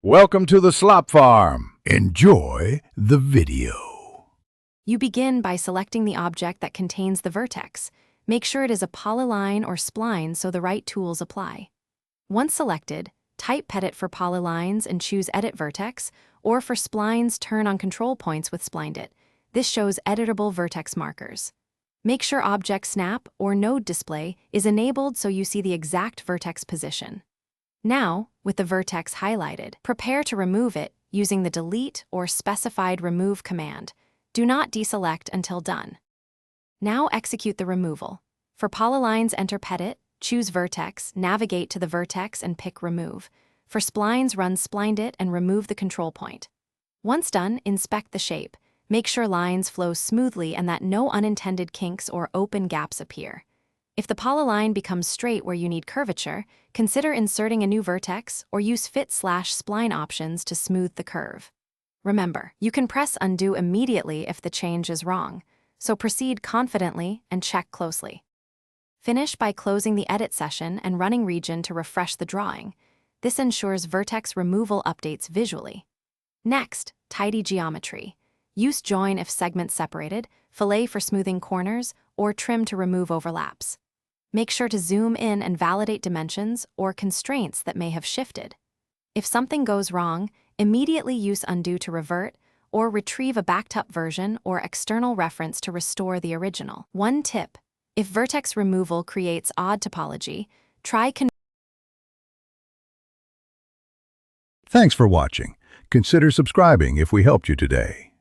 Welcome to the Slop Farm. Enjoy the video. You begin by selecting the object that contains the vertex. Make sure it is a polyline or spline so the right tools apply. Once selected, type Pedit for polylines and choose Edit Vertex, or for splines, turn on control points with Splined It. This shows editable vertex markers. Make sure Object Snap or Node Display is enabled so you see the exact vertex position. Now, with the vertex highlighted, prepare to remove it using the Delete or Specified Remove command. Do not deselect until done. Now execute the removal. For polylines, enter Pedit, choose Vertex, navigate to the vertex and pick Remove. For splines, run Splined It and remove the control point. Once done, inspect the shape. Make sure lines flow smoothly and that no unintended kinks or open gaps appear. If the polyline becomes straight where you need curvature, consider inserting a new vertex or use Fit/Spline options to smooth the curve. Remember, you can press Undo immediately if the change is wrong, so proceed confidently and check closely. Finish by closing the edit session and running Region to refresh the drawing. This ensures vertex removal updates visually. Next, tidy geometry. Use Join if segments separated, Fillet for smoothing corners, or Trim to remove overlaps. Make sure to zoom in and validate dimensions or constraints that may have shifted. If something goes wrong, immediately use Undo to revert, or retrieve a backed-up version or external reference to restore the original. One tip: if vertex removal creates odd topology, try Thanks for watching. Consider subscribing if we helped you today.